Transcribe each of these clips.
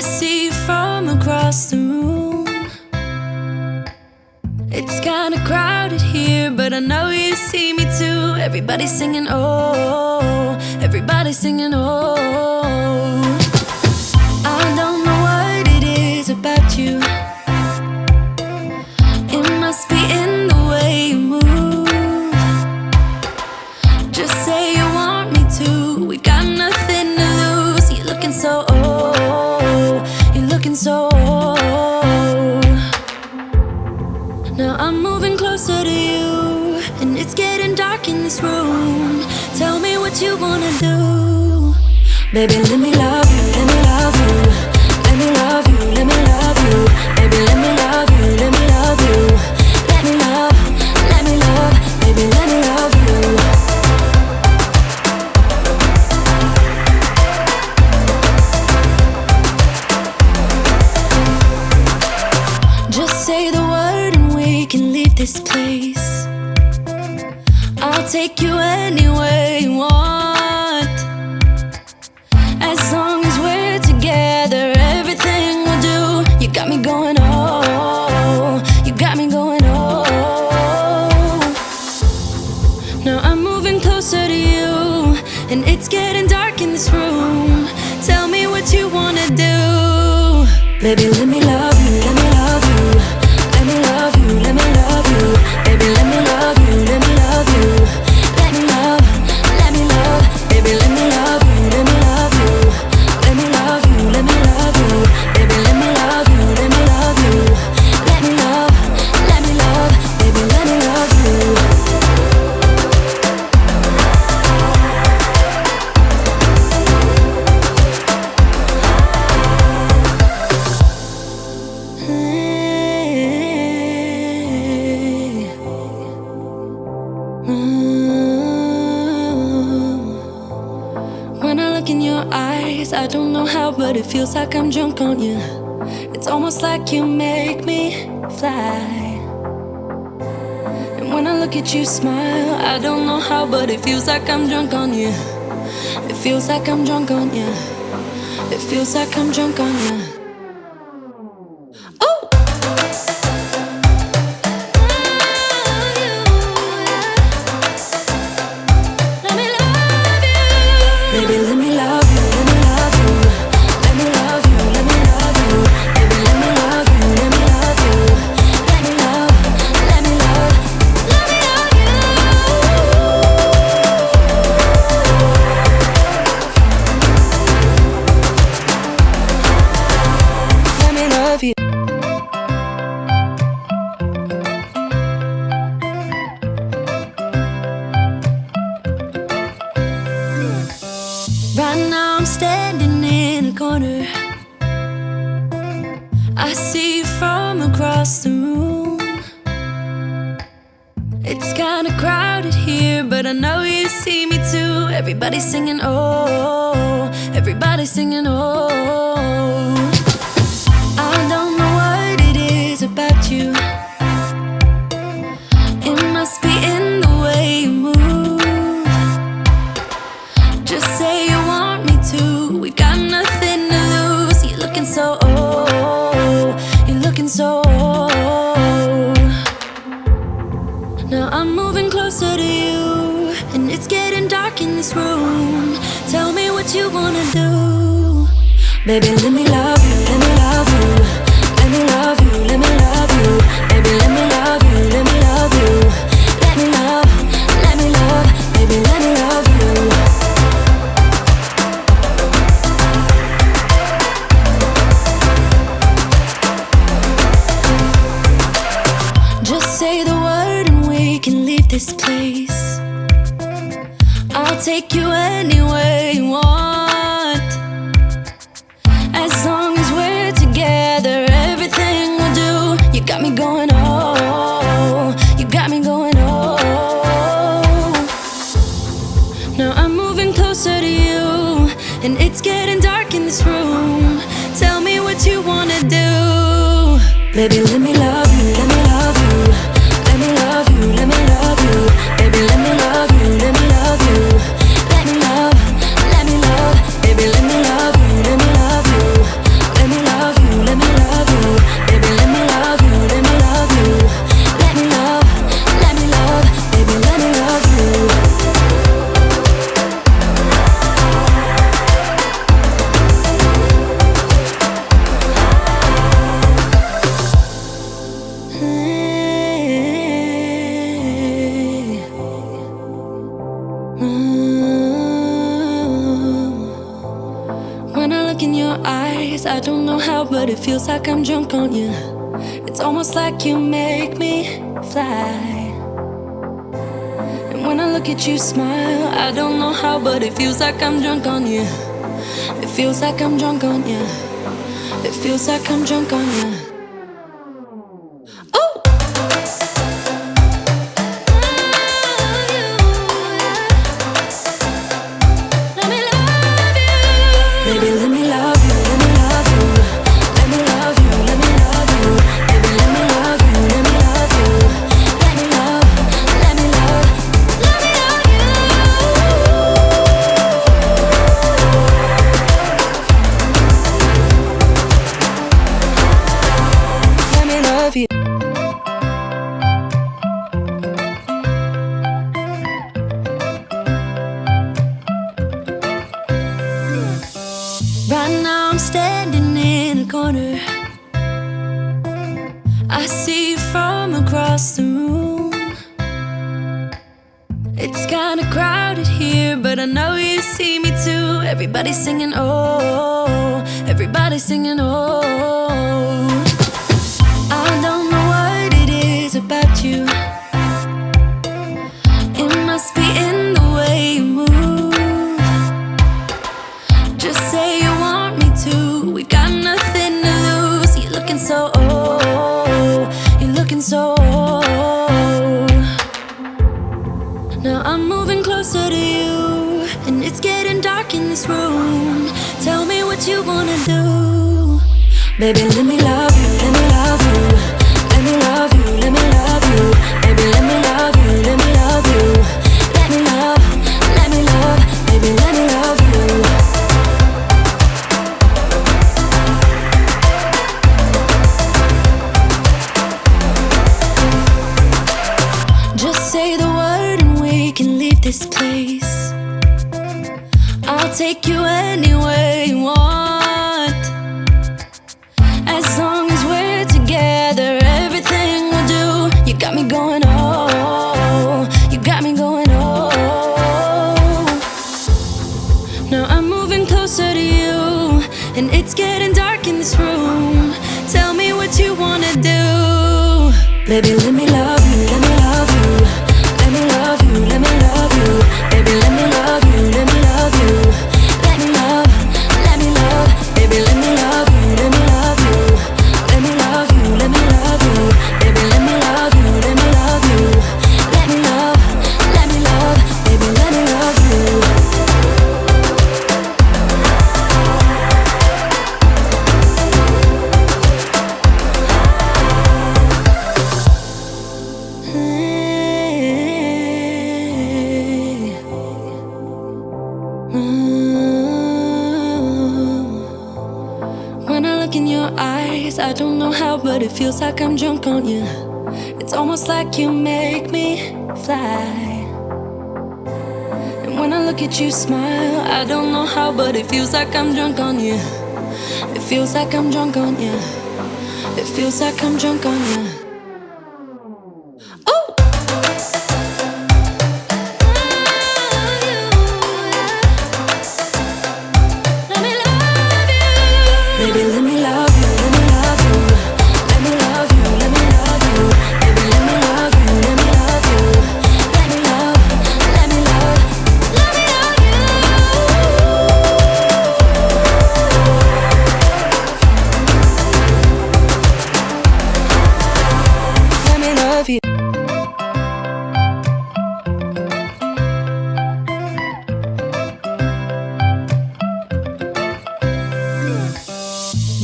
see you from across the room. It's kinda crowded here, but I know you see me too. Everybody's singing, oh, everybody's singing, oh. I don't know what it is about you. It must be in the way you move. Just say you want me to. We got nothing to lose. You're looking so old. You're looking so old. Now I'm moving closer to you, and it's getting dark in this room. Tell me what you wanna do. Baby, let me love you, let me love you. Let me love you, let me love you. Baby, let me love you, let me love you. Let me love, let me love. Baby, let me love you. Just say the word and we can leave this place. I'll take you anywhere you want. As long as we're together, everything we'll do. You got me going, oh. You got me going, oh. Now I'm moving closer to you, and it's getting dark in this room. Tell me what you wanna do. Baby, let me love you, let me love you. Let me love you, let me love you. Baby, let me love you, let me love you. Let me love, let me love. Baby, let me love you, let me love you. Let me love you, let me love you. Baby, let me love you, let me love you. Let me love, let me love. Baby, let me love you. When I look in your eyes, I don't know how, but it feels like I'm drunk on you. It's almost like you make me fly. And when I look at you smile, I don't know how, but it feels like I'm drunk on you. It feels like I'm drunk on you. It feels like I'm drunk on you. Oh! Baby, let me love you, let me love you. Let me love you, let me love you. Baby, let me love you, let me love you. Let me love, let me love. Let me love you. Let me love you. Right now I'm standing in a corner. I see you from across the room. It's kinda crowded here, but I know you see me too. Everybody's singing, oh. Everybody's singing, oh. I don't know what it is about you. It must be in the way you move. Just say you want me to. We got nothing to lose. You're looking so old. You're looking so old. Now I'm moving closer to you, and it's getting dark in this room. Tell me what you wanna do. Baby, let me love you, let me love you. Let me love you, let me love you. Baby, let me love you, let me love you. Let me love, let me love. Baby, let me love you. Just say the word and we can leave this place. I'll take you anywhere you want. As long as we're together, everything we'll do. You got me going, oh. You got me going, oh. Now I'm moving closer to you, and it's getting dark in this room. Tell me what you wanna do. Baby, let me love you, let me love you. Let me love you, let me love you. Baby, let me love you, let me love you. Let me love, let me love. Baby, let me love you, let me love you. Let me don't know how, but it feels like I'm drunk on you. It's almost like you make me fly. And when I look at you smile, I don't know how, but it feels like I'm drunk on you. It feels like I'm drunk on you. It feels like I'm drunk on you. Oh! Let me love you. Baby, let me love you, let me love you. Let me love you, let me love you. Baby, let me love you, let me love you. Let me love, let me love, let me love you. Let me love you. Right now I'm standing in the corner. I see you from across the room. It's kinda crowded here, but I know you see me too. Everybody's singing oh, everybody's singing oh. I don't know what it is about you. It must be in the way you move. Just say you want me to. We've got nothing to lose. You're looking so old. You're looking so old. Now I'm moving closer to you, and it's getting dark in this room. Tell me what you wanna do. Baby, let me love you, let me love you. Let me love you, let me love you. Baby, let me love you, let me love you. Let me love, let me love. Baby, let me love you. Just say the word and we can leave this place. I'll take you anywhere you want. As long as we're together, everything we'll do. You got me going oh, you got me going oh. Now I'm moving closer to you, and it's getting dark in this room. Tell me what you wanna do. Baby, let me love you, let me love you. Let me love you, let me love you. Baby, let me love you, let me love you. Let me love, let me love. Baby, let me love you, let me love you. Let me love you, let me love you. Baby, let me love you, let me love you. Let me love, let me love. Baby, let me love you. When I look in your eyes, I don't know how, but it feels like I'm drunk on you. It's almost like you make me fly. And when I look at you smile, I don't know how, but it feels like I'm drunk on you. It feels like I'm drunk on you. It feels like I'm drunk on you. Oh! Let me love you. Baby, let me love you, let me love you. Let me love you, let me love you. Baby, let me love you, let me love you. Let me love, let me love, let me love you. Let me love you.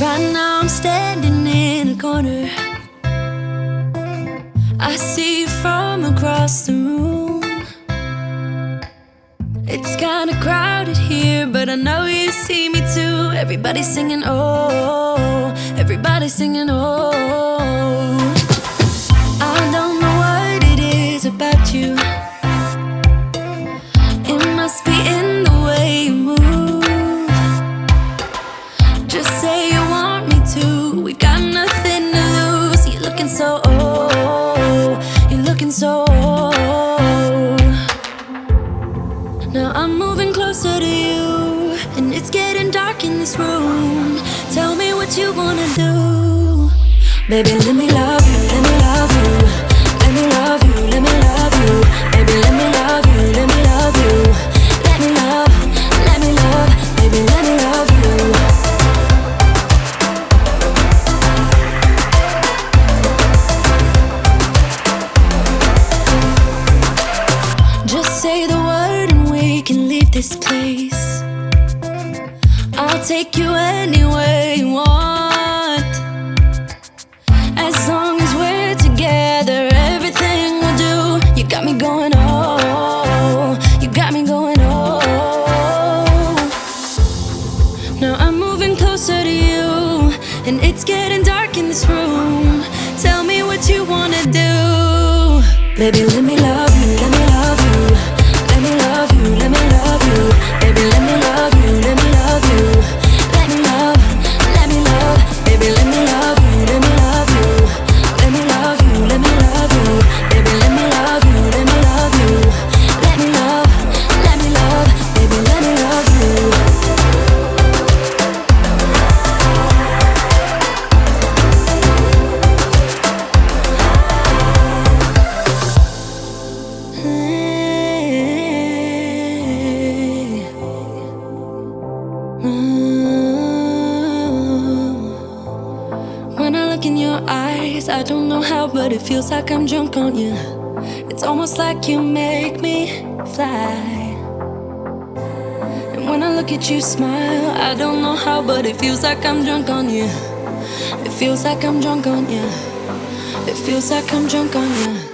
Right now I'm standing in the corner. I see you from across the room. It's kinda crowded here, but I know you see me too. Everybody's singing oh, everybody's singing oh. I don't know what it is about you. It must be in the way you move. Just say you want me to. We've got nothing to lose. You're looking so old. You're looking so old. Now I'm moving closer to you, and it's getting dark in this room. Tell me what you wanna do. Baby, let me love you, let me love you. Let me love you, let me love you. Baby, let me love you, let me love you. Let me love, baby, let me love you. Just say the word and we can leave this place. I'll take you anywhere you want. As long as we're together, everything we'll do. You got me going, oh, you got me going, oh. Now I'm moving closer to you, and it's getting dark in this room. Tell me what you wanna do. Baby, let me love you, let me love you. Let me love you, let me love you. Baby, let me love you, let me love you. Let me love, baby, let me love you, let me love you. Let me love you, let me love you. Baby, let me love you, let me love you. Let me love, baby, let me love you. When I look in your eyes, I don't know how, but it feels like I'm drunk on you. It's almost like you make me fly. And when I look at you smile, I don't know how, but it feels like I'm drunk on you. It feels like I'm drunk on you. It feels like I'm drunk on you.